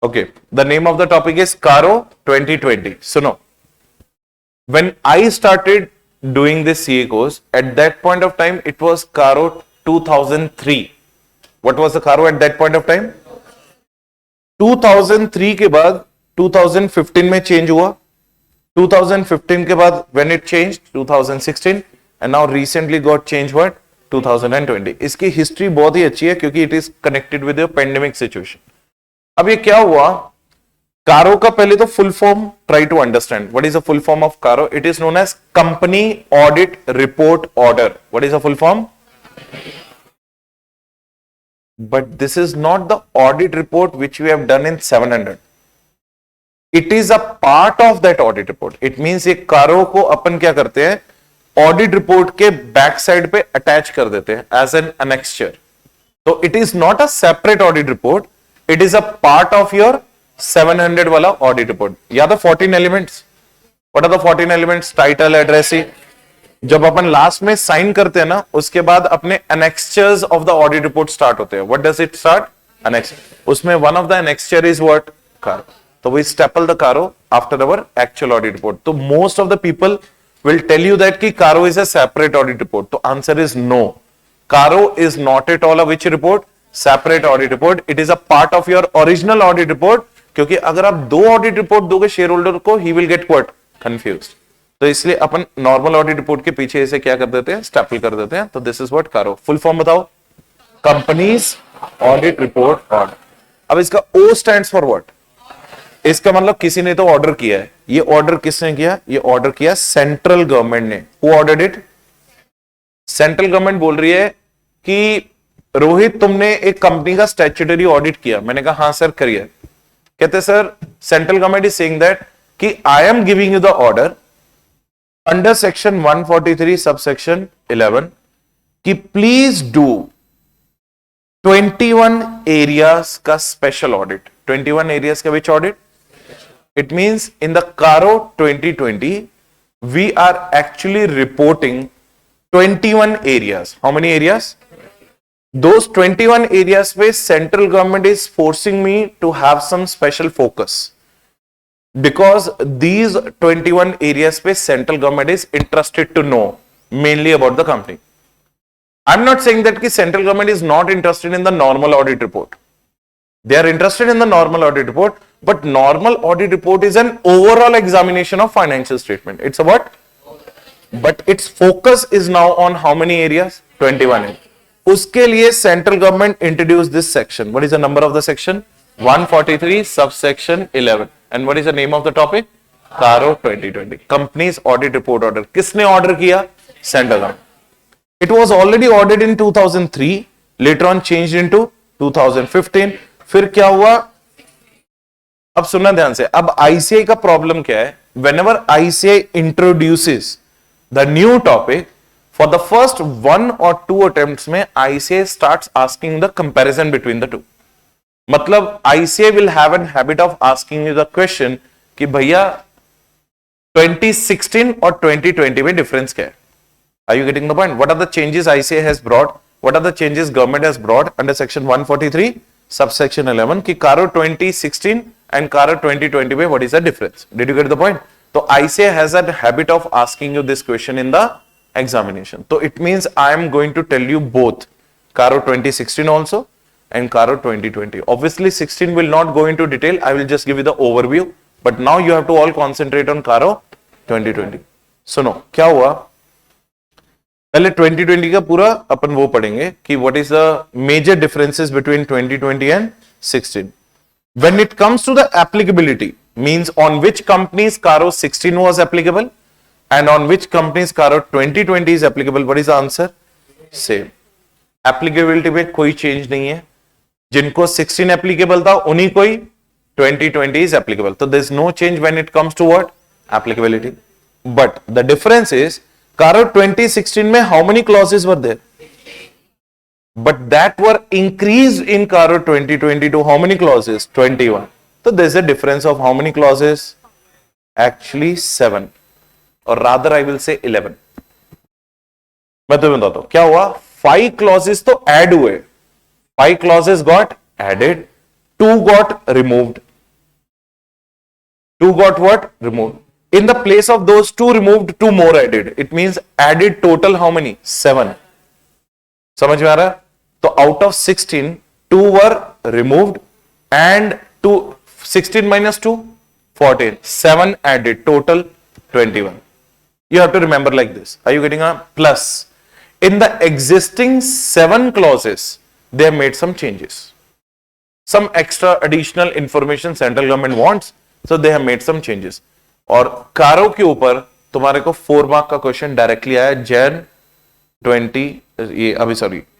Okay, the name of the topic is Caro 2020. So no, when I started doing this CA course, at that point of time, it was Caro 2003. What was the Caro at that point of time? 2003 के बाद 2015 में change हुआ, 2015 के बाद when it changed 2016 and now recently got changed what 2020. इसकी history बहुत ही अच्छी है क्योंकि it is connected with the pandemic situation. अब ये क्या हुआ, कारो का पहले तो full form try to understand. What is the full form of CARO? It is known as company audit report order. What is the full form? But this is not the audit report which we have done in 700. It is a part of that audit report. It means ये CARO को अपन क्या करते हैं, audit report के back side पे attach कर देते हैं एज एन अनेक्स्चर. तो it is not a separate audit report, it is a part of your 700 वाला ऑडिट रिपोर्ट. या the 14 elements. What are the 14 elements? Title, address. जब अपन लास्ट में साइन करते हैं ना, उसके बाद अपने annexures of the audit report start होते हैं. What does it start? Annex. उसमें one of the annexure is what? CARO. तो we staple the CARO after our actual audit report. तो most of the people will tell you that कि CARO is a separate audit report. तो answer is no. CARO is not at all a which report? Separate audit report. It is a part of your original audit report. क्योंकि अगर आप दो audit report दोगे share holder को, he will get what? Confused. तो इसलिए अपन normal audit report के पीछे इसे क्या कर देते हैं? स्टेपल कर देते हैं. तो दिस इज व्हाट कारो. फुल फॉर्म बताओ? Companies audit report order. अब इसका ओ स्टैंड्स फॉर व्हाट? इसका मतलब किसी ने तो ऑर्डर किया है. ये ऑर्डर किसने किया? ये ऑर्डर किया सेंट्रल गवर्नमेंट ने. Who ordered it? Central government बोल रही है कि रोहित तुमने एक कंपनी का स्टैट्यूटरी ऑडिट किया. मैंने कहा हाँ सर करिए. कहते sir central government is saying that कि I am giving you the order under section 143 sub section 11 कि प्लीज डू 21 एरियाज का स्पेशल ऑडिट. 21 एरियाज का which audit? It means in the CARO 2020 we are actually reporting 21 areas. How many areas? Those 21 areas where central government is forcing me to have some special focus, because these 21 areas where central government is interested to know mainly about the company. I'm not saying that ki central government is not interested in the normal audit report. They are interested in the normal audit report, but normal audit report is an overall examination of financial statement. It's a what? But its focus is now on how many areas? 21 areas. उसके लिए central government introduce this section. What is the number of the section? 143 subsection 11. And what is the name of the topic? कारो 2020. Companies audit report order. किसने order किया? Central government. It was already ordered in 2003, later on changed into 2015. फिर क्या हुआ? अब सुनना ध्यान से. अब आईसीआई का प्रॉब्लम क्या है? Whenever ICI introduces the new topic, for the first 1 or 2 attempts में ICAI starts asking the comparison between the two. मतलब ICAI will have an habit of asking you the question कि भैया 2016 और 2020 में difference क्या है? Are you getting the point? What are the changes ICAI has brought? What are the changes government has brought under section 143 subsection 11 कि कारो 2016 and कारो 2020 में what is the difference? Did you get the point? तो ICAI has a habit of asking you this question in the examination. So it means I am going to tell you both Caro 2016 also and Caro 2020. Obviously 16 will not go into detail. I will just give you the overview. But now you have to all concentrate on Caro 2020. सुनो क्या हुआ? पहले 2020 का पूरा अपन वो पढ़ेंगे कि what is the major differences between 2020 and 16. When it comes to the applicability, means on which companies Caro 16 was applicable and on which companies Caro 2020 is applicable. What is the answer? Same. Applicability में कोई change नहीं है. जिनको 16 applicable था उन्हीं को ही 2020 is applicable. So there is no change when it comes to what? Applicability. But the difference is Caro 2016 में how many clauses were there? But that were increased in Caro 2020 to how many clauses? 21. So there is a difference of how many clauses? Actually 7. और rather I will say 11. मैं तुम्हें बताता हूं क्या हुआ. 5 clauses तो add हुए. 5 clauses got added, 2 got removed. 2 got what? Removed. In the place of those 2 removed, 2 more added. It means added total how many? 7. समझ में आ रहा है? तो out of 16, 2 were removed and 16 minus 2, 14. 7 added, total 21. You have to remember like this. Are you getting a plus? In the existing 7 clauses, they have made some changes. Some extra additional information central government wants, so they have made some changes. और कारो के ऊपर तुम्हारे को 4 mark का question directly आया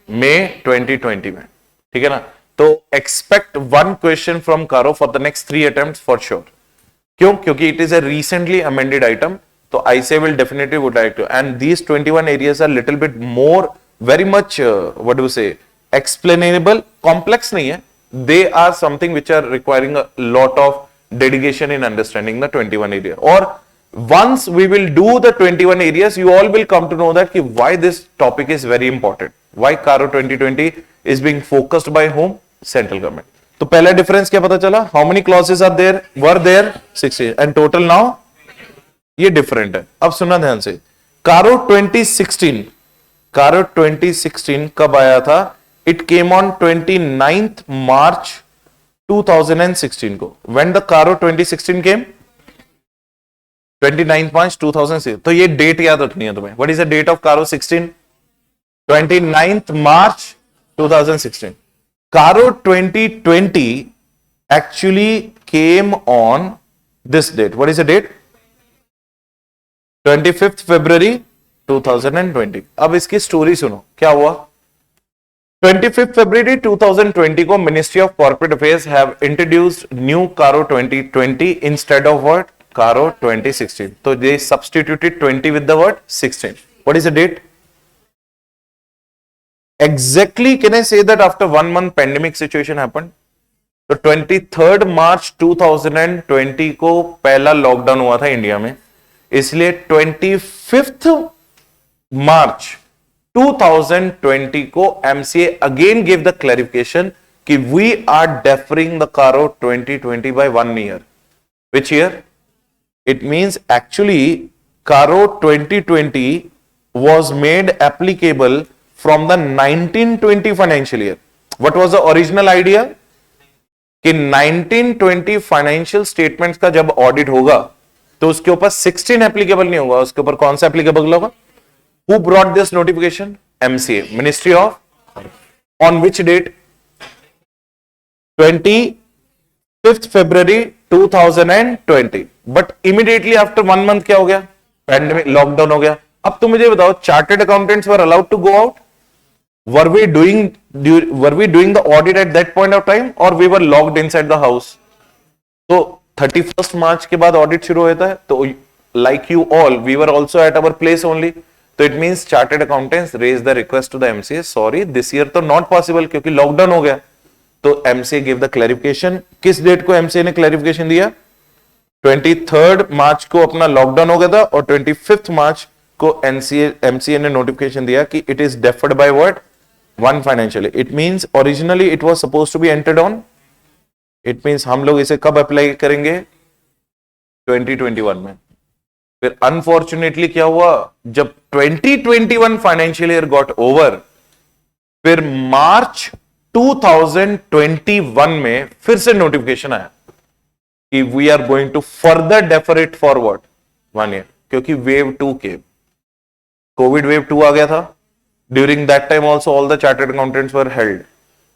मई 2020 में, ठीक है ना? तो एक्सपेक्ट 1 क्वेश्चन फ्रॉम कारो for the next 3 attempts for sure. क्यों? क्योंकि it is a recently amended item. तो ICAI will definitely would like to, and these 21 areas are little bit more, very much what do you say, explainable, complex नहीं है. They are something which are requiring a lot of dedication in understanding the 21 area. Or once we will do the 21 areas, you all will come to know that कि why this topic is very important. Why Caro 2020 is being focused by whom? Central government. तो पहला difference क्या पता चला? How many clauses are there? Were there 60 and total now? ये different है. अब सुनना ध्यान से. कारो 2016 कब आया था? It came on 29th March 2016 को. When the Caro 2016 came? 29th March 2006. तो ये डेट याद रखनी है तुम्हें. What is the date of Caro 16? 29th March 2016. Caro 2020 actually came on this date. What is the date? 25th February 2020. अब इसकी story सुनो, क्या हुआ? 25th February 2020 को ministry of corporate affairs have introduced new CARO 2020 instead of word CARO 2016. तो they substituted 20 with the word 16. What is the date? Exactly can I say that after 1 month pandemic situation happened? तो 23rd March 2020 को पहला lockdown हुआ था India में. इसलिए 25th March 2020 को MCA again gave the clarification कि we are deferring the Caro 2020 by 1 year. Which year? It means actually Caro 2020 was made applicable from the 1920 financial year. What was the original idea? कि 1920 financial statements का जब audit होगा तो उसके ऊपर 16 applicable नहीं होगा, उसके ऊपर कौन सा एप्लीकेबल होगा? Who brought this notification? MCA, Ministry of. On which date? 25th February 2020. But immediately after 1 month क्या हो गया? पैंडेमिक, लॉकडाउन हो गया. अब तुम मुझे बताओ, chartered accountants were allowed to go out? Were we doing the audit at that point of time, or we were locked inside the house? So 31st March के बाद ऑडिट शुरू होता है. तो like you all, we were also at our place only. तो it means chartered accountants raised the request to the MCA. Sorry, this year तो not possible क्योंकि lockdown हो गया. तो MCA gave the clarification. किस डेट को MCA ने clarification दिया? 23rd March को अपना लॉकडाउन हो गया था और 25th March को MCA ने नोटिफिकेशन दिया कि it is deferred by what? 1 financial year. It means originally it was supposed to be entered on. It means हम लोग इसे कब अप्लाई करेंगे? 2021 में. फिर अनफॉर्चुनेटली क्या हुआ? जब 2021 फाइनेंशियल ईयर गॉट ओवर, फिर मार्च 2021 में फिर से नोटिफिकेशन आया कि we are going to further defer it forward 1 year, क्योंकि वेव 2 के कोविड वेव 2 आ गया था. During that time also all the chartered accountants were held.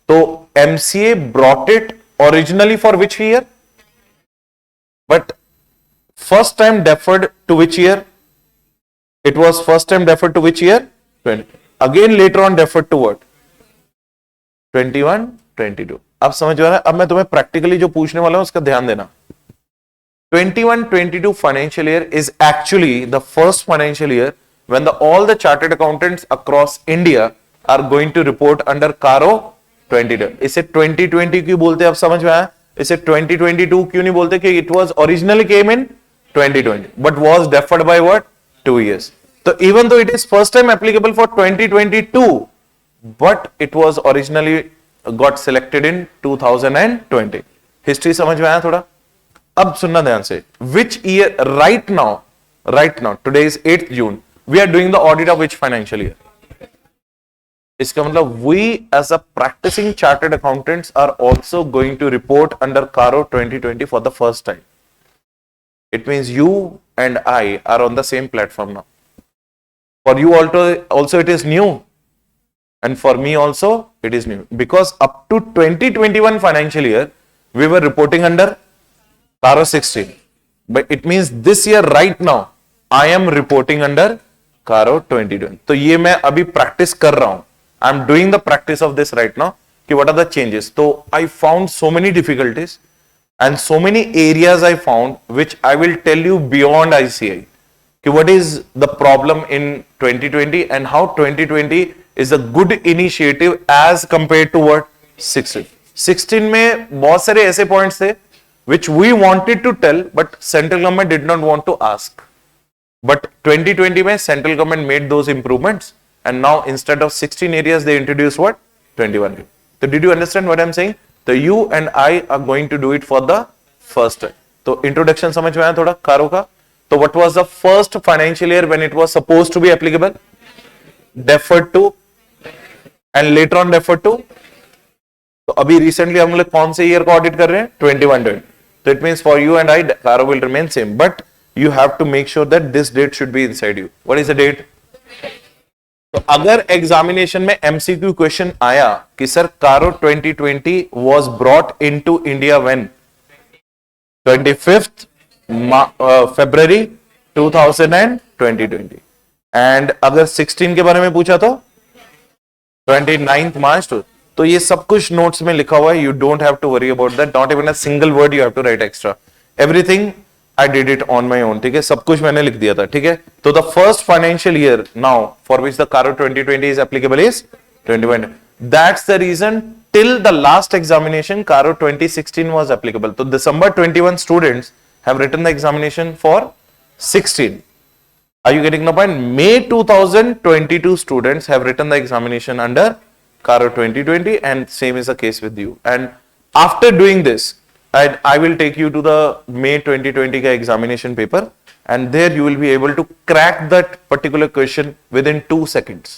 तो MCA brought it originally for which year? But first time deferred to which year? It was first time deferred to which year? 20. Again later on deferred to what? 21, 22. अब समझ में आ रहा है? अब मैं तुम्हें प्रैक्टिकली जो पूछने वाला हूं उसका ध्यान देना. 21-22 financial year is actually the first financial year when all the chartered accountants across India are going to report under Caro 2020. इसे 2020 क्यों बोलते हैं? अब समझ में आया? इसे 2022 क्यों नहीं बोलते? कि it was originally came in 2020 but was deferred by what? 2 years. So even though it is first time applicable for 2022 but it was originally got selected in 2020. History समझ में आया थोड़ा? अब सुनना ध्यान से, which year right now today is 8th June, we are doing the audit of which financial year? इसका मतलब we as a practising chartered accountants are also going to report under CARO 2020 for the first time. It means you and I are on the same platform now. For you also it is new, and for me also it is new, because up to 2021 financial year we were reporting under Caro 16, but it means this year right now I am reporting under Caro 2020. तो ये मैं अभी practice कर रहा हूँ. I am doing the practice of this right now कि what are the changes. तो I found so many difficulties and so many areas I found which I will tell you beyond ICI. What is the problem in 2020 and how 2020 is a good initiative as compared to what 16. 16 में बहुत सारे ऐसे points थे which we wanted to tell but central government did not want to ask. But 2020 में central government made those improvements and now instead of 16 areas they introduced what 21. So did you understand what I'm saying? तो you and I are going to do it for the first time. तो introduction समझ में आया थोड़ा कारो का? तो what was the first financial year when it was supposed to be applicable? Deferred to and later on deferred to. तो अभी recently हम लोग कौन से year को audit कर रहे हैं? 21. So it means for you and I, Caro will remain same, but you have to make sure that this date should be inside you. What is the date? तो अगर एग्जामिनेशन में MCQ question आया कि sir CARO 2020 was brought into India when 25th February 2020 and अगर 16 के बारे में पूछा तो 29th March तो ये सब कुछ नोट्स में लिखा हुआ है. You don't have to worry about that, not even a single word you have to write extra. Everything I did it on my own. ठीक है, सब कुछ मैंने लिख दिया था. ठीक है, तो the first financial year now for which the Caro 2020 is applicable is 21. That's the reason till the last examination Caro 2016 was applicable. So December 21 students have written the examination for 16. Are you getting the point? May 2022 students have written the examination under Caro 2020 and same is the case with you. And after doing this, I will take you to the May 2020 का examination paper and there you will be able to crack that particular question within 2 seconds.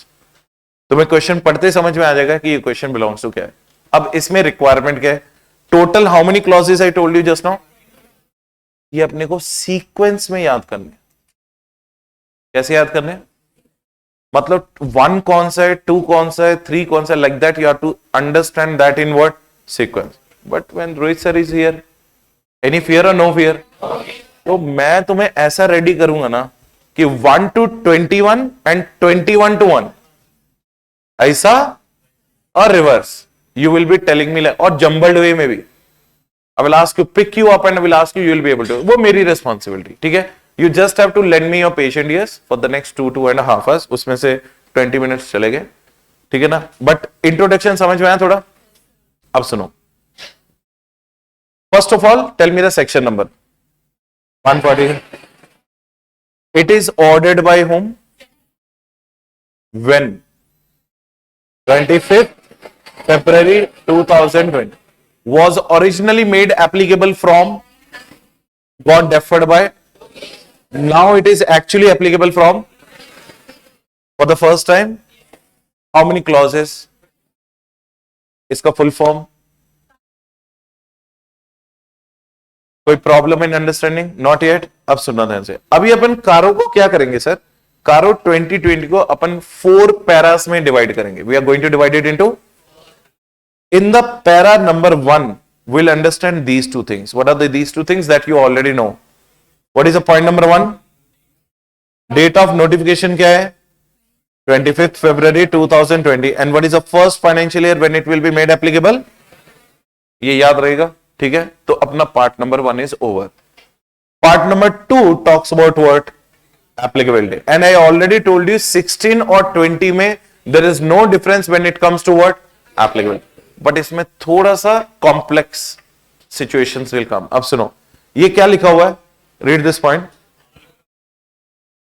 तुम्हें question पढ़ते समझ में आ जाएगा कि ये question belongs to क्या है. अब इसमें रिक्वायरमेंट क्या है? Total how many clauses I told you just now? ये अपने को सीक्वेंस में याद करने. कैसे याद करने? मतलब 1 कौन सा है, 2 कौन सा है, 3 कौन सा है, like that you have to understand that in what sequence. But when Rohit sir is here, any fear or no fear? तो मैं तुम्हें ऐसा रेडी करूंगा ना कि 1 to 21 and 21 to 1 ऐसा और reverse you will be telling me like, और jumbled way में भी I will ask you, pick you up and I will ask you, you will be able to. वो मेरी responsibility. ठीक है, you just have to lend me your patient ears for the next 2.5 hours. उसमें से 20 minutes चले गए. ठीक है ना? But introduction समझ में आया थोड़ा? अब सुनो. First of all, tell me the section number. 140. It is ordered by whom? When? 25th February 2020. Was originally made applicable from? Got deferred by? Now it is actually applicable from? For the first time? How many clauses? इसका full form? कोई problem in understanding? Not yet. अब सुनना ध्यान से. अभी अपन कारो को क्या करेंगे सर? कारो 2020 को अपन 4 पैरास में डिवाइड करेंगे. We are going to divide it into. In the para number 1 we'll understand these 2 things. What are these 2 things that you already know? What is the point number 1? Date of notification क्या है? 25th February 2020. And what is the first financial year when it will be made applicable? ये याद रहेगा. ठीक है, तो अपना part number 1 is over. Part number 2 talks about what? Applicability. And I already told you 16 और 20 में there is no difference when it comes to what? Applicability. But इसमें थोड़ा सा कॉम्प्लेक्स सिचुएशंस विल कम. अब सुनो, ये क्या लिखा हुआ है? Read this point.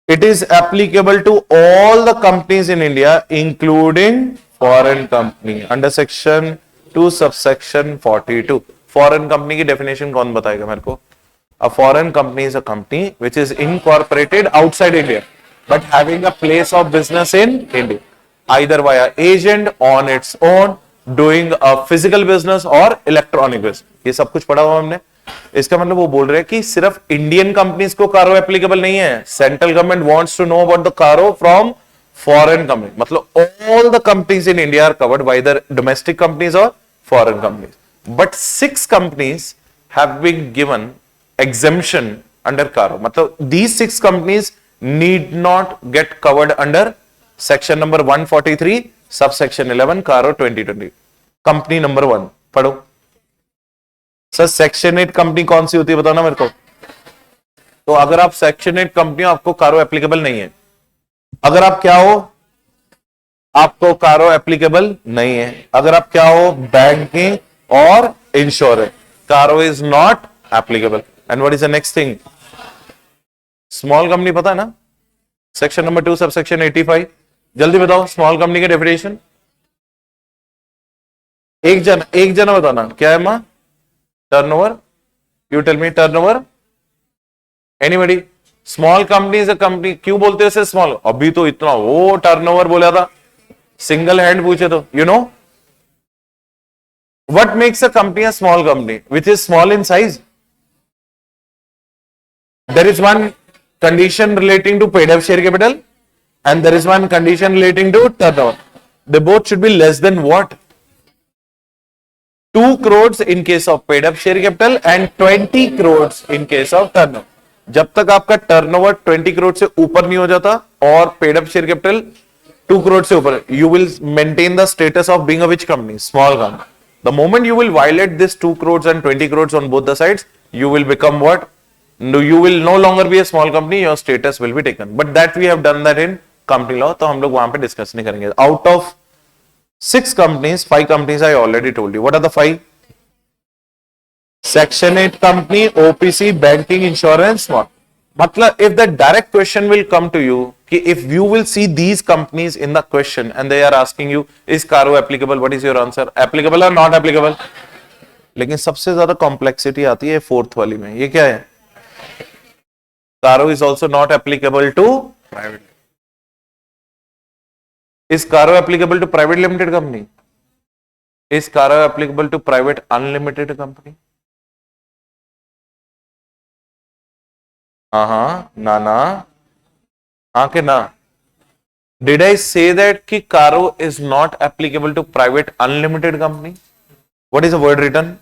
It is applicable to all the companies in India including foreign company under section 2 subsection 42. Foreign company की डेफिनेशन कौन बताएगा मेरे को? A foreign company is a company which is incorporated outside India but having a place of business in India, either via agent, on its own, doing a physical business or electronic business. ये सब कुछ पढ़ा हुआ हमने. इसका मतलब वो बोल रहे हैं कि सिर्फ इंडियन कंपनीज को कारो एप्लीकेबल नहीं है. Central government wants to know about the CARO from foreign company. मतलब all the companies in India are covered by the domestic companies और foreign companies. But 6 companies have been given exemption under Caro. मतलब these 6 companies need not get covered under section number 143 subsection 11 Caro 2020. Company number 1 पढ़ो sir. Section 8 company कौन सी होती है बताना मेरे को. तो अगर आप सेक्शन 8 कंपनी आपको कारो एप्लीकेबल नहीं है. अगर आप क्या हो, आपको कारो एप्लीकेबल नहीं है. अगर आप क्या हो, बैंकिंग और इंश्योरेंस, कारो is not applicable. And what is the next thing? Small company पता है ना, सेक्शन नंबर 2 सबसेक्शन 85. जल्दी बताओ स्मॉल कंपनी के डेफिनेशन. एक जना बताना क्या है मां. Turnover. You tell me turnover. Anybody. Small company is a company. क्यों बोलते हैं स्मॉल? अभी तो इतना वो टर्नओवर बोला था, सिंगल हैंड पूछे तो. You know what makes a company a small company which is small in size? There is one condition relating to paid up share capital and there is one condition relating to turnover. They both should be less than what? 2 crores in case of paid up share capital and 20 crores in case of turnover. जब तक आपका turnover 20 crore से ऊपर नहीं हो जाता और paid up share capital 2 crore से ऊपर, you will maintain the status of being a which company? Small company. The moment you will violate this 2 crores and 20 crores on both the sides, you will become what? No, you will no longer be a small company. Your status will be taken. But that we have done that in company law. तो हम लोग वहां पे discuss नहीं करेंगे. Out of 6 companies, 5 companies I already told you. What are the 5? Section 8 company, OPC, banking, insurance. What? मतलब if the direct question will come to you कि if you will see these companies in the question and they are asking you is Caro applicable? What is your answer? Applicable or not applicable? लेकिन सबसे ज्यादा complexity आती है 4th वाली में. ये क्या है? Caro is also not applicable to private. Is Caro applicable to private limited company? Is Caro applicable to private unlimited company? ना हाँ के ना. Did I say that कि Caro is not applicable to private unlimited company? What is the word written?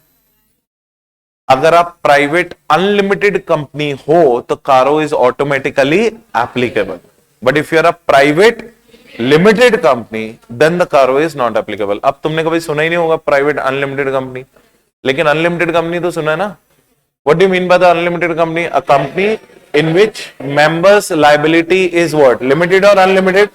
अगर आप private unlimited company हो तो CARO is automatically applicable. But if you are a private limited company then the CARO is not applicable. अब तुमने कभी सुना ही नहीं होगा प्राइवेट अनलिमिटेड कंपनी, लेकिन अनलिमिटेड कंपनी तो सुना है ना. What do you mean by the unlimited company? A company in which members liability is what? Limited और unlimited,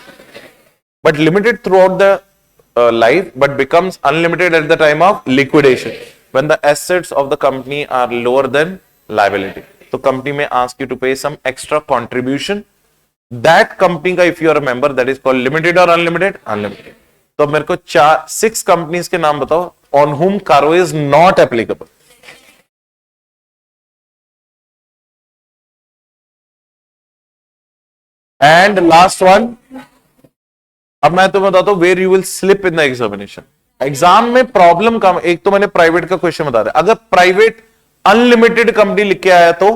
but limited throughout the life but becomes unlimited at the time of liquidation when the assets of the company are lower than liability. तो company में ask you to pay some extra contribution. That company का if you are a member that is called limited or unlimited? Unlimited. तो मेरे को 6 companies के नाम बताओ on whom Caro is not applicable. And last one. अब मैं तुम्हें बताता हूं where you will slip in the examination. Exam में प्रॉब्लम कम. एक तो मैंने प्राइवेट का क्वेश्चन बता दिया. अगर प्राइवेट अनलिमिटेड कंपनी लिख के आया तो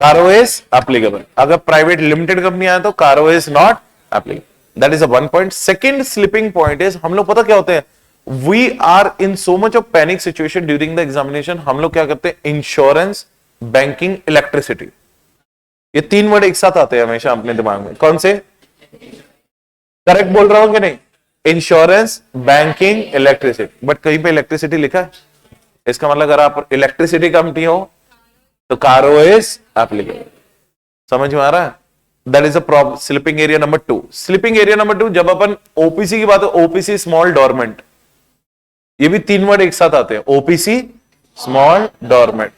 कारो इज एप्लीकेबल. अगर प्राइवेट लिमिटेड कंपनी आया तो CARO is not applicable. That is a 1 point. Second slipping point is हम लोग पता क्या होते हैं, we are in so much of panic situation during the examination. हम लोग क्या करते हैं, इंश्योरेंस, बैंकिंग, इलेक्ट्रिसिटी, ये 3 वर्ड एक साथ आते हैं हमेशा अपने दिमाग में. कौन से? करेक्ट बोल रहा हूं कि नहीं? Insurance, banking, electricity. बट कहीं पे इलेक्ट्रिसिटी लिखा है. इसका मतलब अगर आप इलेक्ट्रिसिटी कंपनी हो तो कारो इज एप्लीकेबल. समझ में आ रहा है? That is a problem. Slipping area number 2. Slipping area number 2 जब अपन ओपीसी की बात है, ओपीसी स्मॉल डोरमेंट, ये भी 3 वर्ड एक साथ आते हैं. ओपीसी स्मॉल डोरमेंट,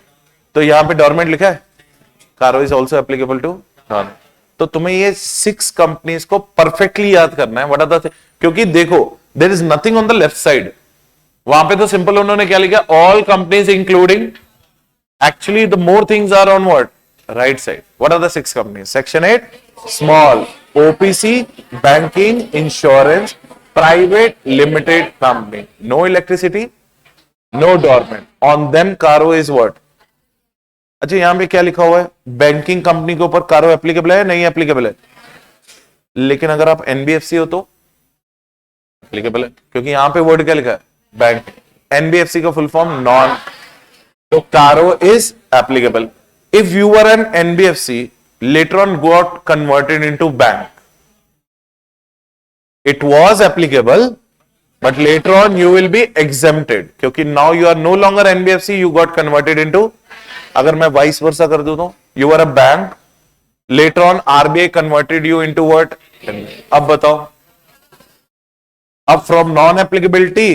तो यहां पे डोरमेंट लिखा है. CARO is also applicable to dormant. तो तुम्हें ये 6 कंपनीज को परफेक्टली याद करना है. व्हाट आर द, क्योंकि देखो there is nothing on the left side. वहां पे तो सिंपल उन्होंने क्या लिखा, all companies including Actually, the more things are on what? Right side. What are the 6 companies? Section 8, small, OPC, banking, insurance, private, limited company. No electricity, no dormant. On them, Caro is what? अच्छा यहां पे क्या लिखा हुआ है? Banking company के ऊपर कारो एप्लीकेबल है, नहीं एप्लीकेबल है? लेकिन अगर आप एनबीएफसी हो तो एप्लीकेबल है, क्योंकि यहां पे वर्ड क्या लिखा है? बैंक। एनबीएफसी का फुल फॉर्म नॉन, तो CARO is applicable. If you were an NBFC, later on got converted into bank, it was applicable, but later on you will be exempted, क्योंकि now you are no longer NBFC, you got converted into, अगर मैं vice versa कर दूं तो you were a bank, later on RBI converted you into what? अब बताओ, अब from non applicability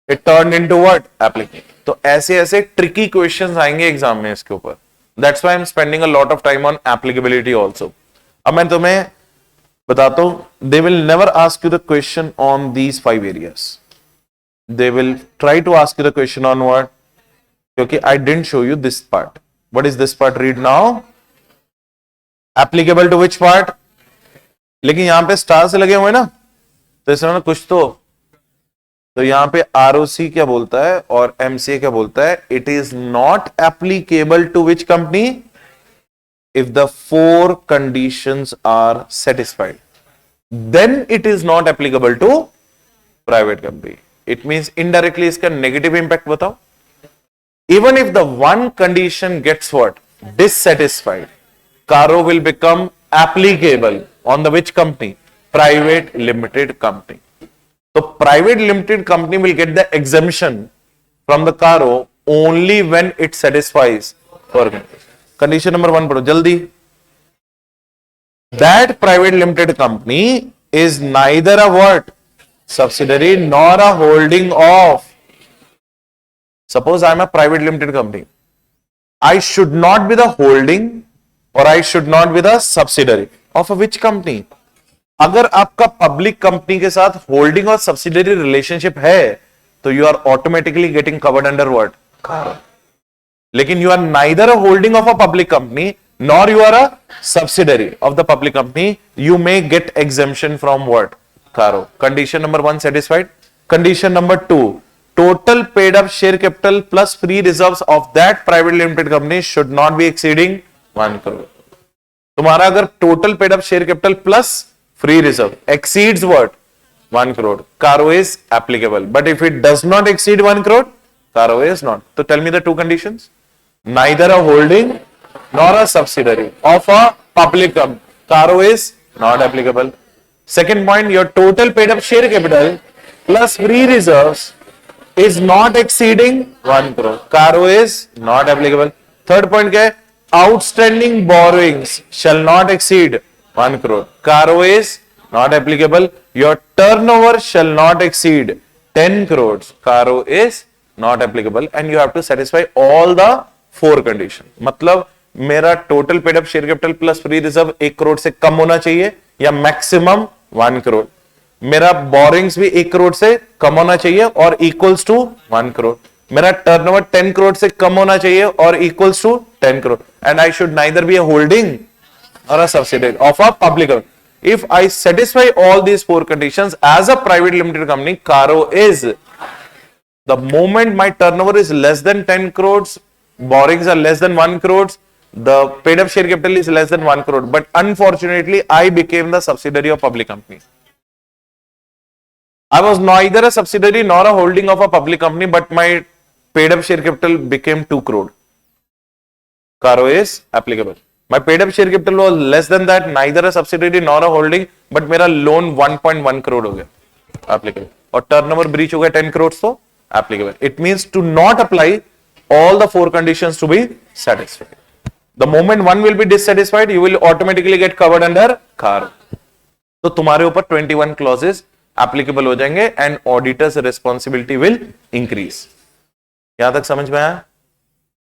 it turned into what? Applicable. तो ऐसे ऐसे ट्रिकी क्वेश्चंस आएंगे एग्जाम में इसके ऊपर. That's why I'm spending a lot of time on applicability also. अब मैं तुम्हें बताता हूं, they will never ask you the question on these 5 areas. They will try to ask you the question on what? क्योंकि I didn't show you this part. What is this part? Read now. Applicable to which part? लेकिन यहां पे star से लगे हुए ना, तो इसमें कुछ तो यहां पे आरओसी क्या बोलता है और एमसीए क्या बोलता है? It is not applicable to which company? If the 4 conditions are satisfied, then it is not applicable to private company. It means indirectly इसका नेगेटिव इंपैक्ट बताओ. Even if the 1 condition gets what? Dissatisfied, CARO will become applicable on the which company? Private limited company. So private limited company will get the exemption from the Caro only when it satisfies for condition number 1 पढ़ो जल्दी. That private limited company is neither a what? Subsidiary nor a holding of. Suppose I am a private limited company. I should not be the holding or I should not be the subsidiary of a which company? अगर आपका public company के साथ holding और subsidiary relationship है तो you are automatically getting covered under what? CARO. लेकिन you are neither a holding of a public company nor you are a subsidiary of the public company, you may get exemption from what? CARO. Condition number 1 satisfied. Condition number 2, total paid up share capital plus free reserves of that private limited company should not be exceeding 1 crore. तुम्हारा अगर total paid up share capital plus free reserve exceeds what? 1 crore. Caro is applicable. But if it does not exceed 1 crore, Caro is not. So tell me the 2 conditions. Neither a holding nor a subsidiary of a public company. Caro is not applicable. Second point, your total paid up share capital plus free reserves is not exceeding 1 crore. Caro is not applicable. Third point क्या है? Outstanding borrowings shall not exceed 1 crore. Caro is not applicable. Your turnover shall not exceed 10 crores. Caro is not applicable and you have to satisfy all the 4 conditions. मतलब मेरा total paid up share capital plus free reserve 1 crore से कम होना चाहिए या maximum 1 crore. मेरा borings भी 1 करोड़ से कम होना चाहिए और इक्वल्स टू 1 करोड़. मेरा टर्नओवर 10 करोड़ से कम होना चाहिए और equals to 10 crore. And I should neither be a holding or a subsidiary of a public company. If I satisfy all these 4 conditions as a private limited company, Caro is, the moment my turnover is less than 10 crores, borrowings are less than 1 crores, the paid up share capital is less than 1 crore. But unfortunately, I became the subsidiary of public company. I was neither a subsidiary nor a holding of a public company, but my paid up share capital became 2 crore. Caro is applicable. My paid up share capital was less than that, neither a subsidiary nor a holding, but मेरा loan 1.1 crore हो गया, applicable. और turnover breach हो गया 10 करोड़ तो applicable. It means to not apply all the 4 conditions to be satisfied. The moment one will be dissatisfied, you will automatically get covered under Caro. तो तुम्हारे ऊपर 21 clauses applicable हो जाएंगे and auditor's responsibility will increase. यहां तक समझ में आया?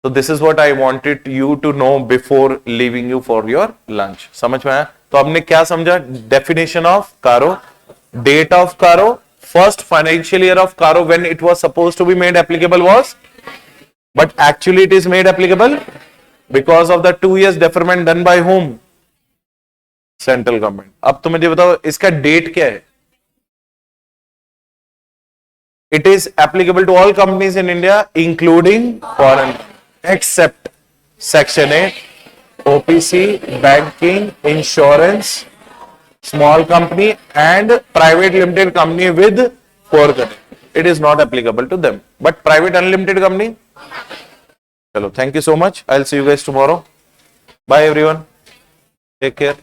So this is what I wanted you to know before leaving you for your lunch. समझ में आया? तो हमने क्या समझा? Definition of Caro, date of Caro, first financial year of Caro when it was supposed to be made applicable was but actually it is made applicable because of the 2 years deferment done by whom? Central government. अब तुम मुझे बताओ इसका date क्या है? It is applicable to all companies in India, including foreign, except Section 8, OPC, banking, insurance, small company, and private limited company with core connect. It is not applicable to them. But private unlimited company, hello. Thank you so much. I'll see you guys tomorrow. Bye everyone. Take care.